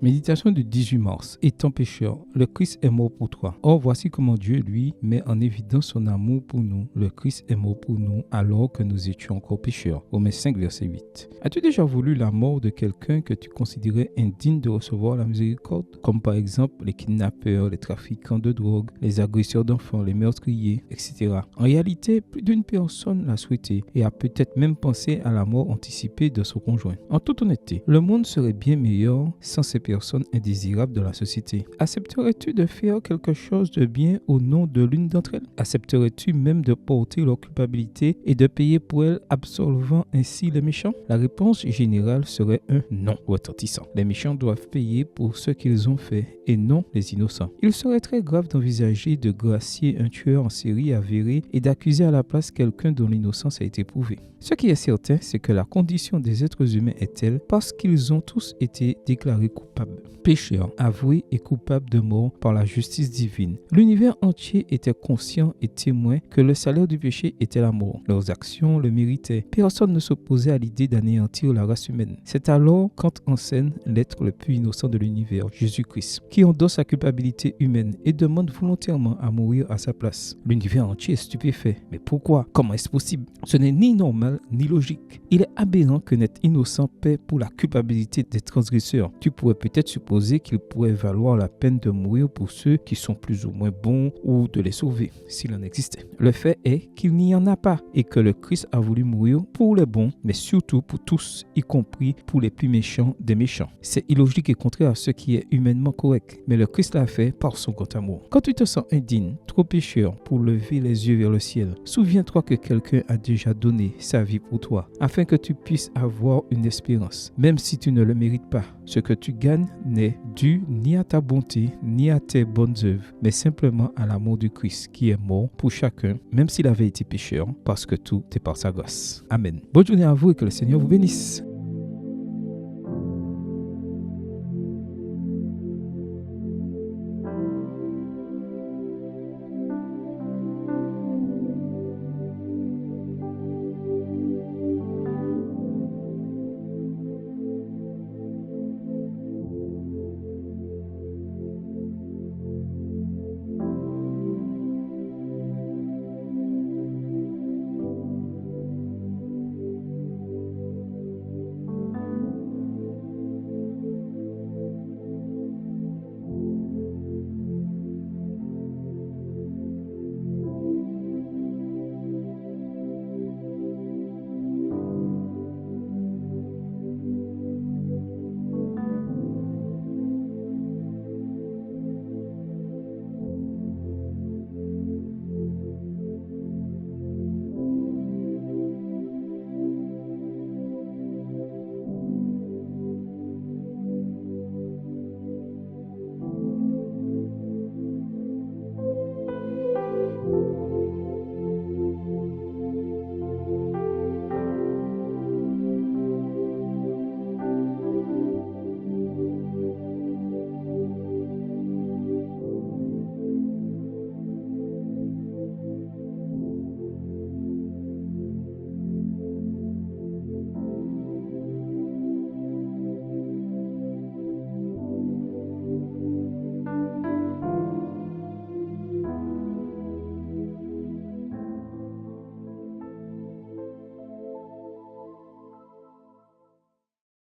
Méditation du 18 mars. Étant pécheur, le Christ est mort pour toi. Or, voici comment Dieu, lui, met en évidence son amour pour nous. Le Christ est mort pour nous alors que nous étions encore pécheurs. Romains 5, verset 8. As-tu déjà voulu la mort de quelqu'un que tu considérais indigne de recevoir la miséricorde? Comme par exemple les kidnappeurs, les trafiquants de drogue, les agresseurs d'enfants, les meurtriers, etc. En réalité, plus d'une personne l'a souhaité et a peut-être même pensé à la mort anticipée de son conjoint. En toute honnêteté, le monde serait bien meilleur sans ces personnes indésirables de la société. Accepterais-tu de faire quelque chose de bien au nom de l'une d'entre elles? Accepterais-tu même de porter leur culpabilité et de payer pour elles, absolvant ainsi les méchants? La réponse générale serait un non retentissant. Les méchants doivent payer pour ce qu'ils ont fait et non les innocents. Il serait très grave d'envisager de gracier un tueur en série avéré et d'accuser à la place quelqu'un dont l'innocence a été prouvée. Ce qui est certain, c'est que la condition des êtres humains est telle parce qu'ils ont tous été déclarés coupables, pécheurs, avoués et coupables de mort par la justice divine. L'univers entier était conscient et témoin que le salaire du péché était la mort. Leurs actions le méritaient. Personne ne s'opposait à l'idée d'anéantir la race humaine. C'est alors qu'entre en scène l'être le plus innocent de l'univers, Jésus-Christ, qui endosse sa culpabilité humaine et demande volontairement à mourir à sa place. L'univers entier est stupéfait. Mais pourquoi? Comment est-ce possible? Ce n'est ni normal ni logique. Il est aberrant qu'un être innocent paie pour la culpabilité des transgresseurs. Tu pourrais peut-être supposer qu'il pourrait valoir la peine de mourir pour ceux qui sont plus ou moins bons ou de les sauver, s'il en existait. Le fait est qu'il n'y en a pas et que le Christ a voulu mourir pour les bons, mais surtout pour tous, y compris pour les plus méchants des méchants. C'est illogique et contraire à ce qui est humainement correct, mais le Christ l'a fait par son grand amour. Quand tu te sens indigne, trop pécheur pour lever les yeux vers le ciel, souviens-toi que quelqu'un a déjà donné sa vie pour toi, afin que tu puisses avoir une espérance, même si tu ne le mérites pas. Ce que tu gagnes n'est dû ni à ta bonté, ni à tes bonnes œuvres, mais simplement à l'amour du Christ qui est mort pour chacun, même s'il avait été pécheur, parce que tout est par sa grâce. Amen. Bonne journée à vous et que le Seigneur vous bénisse.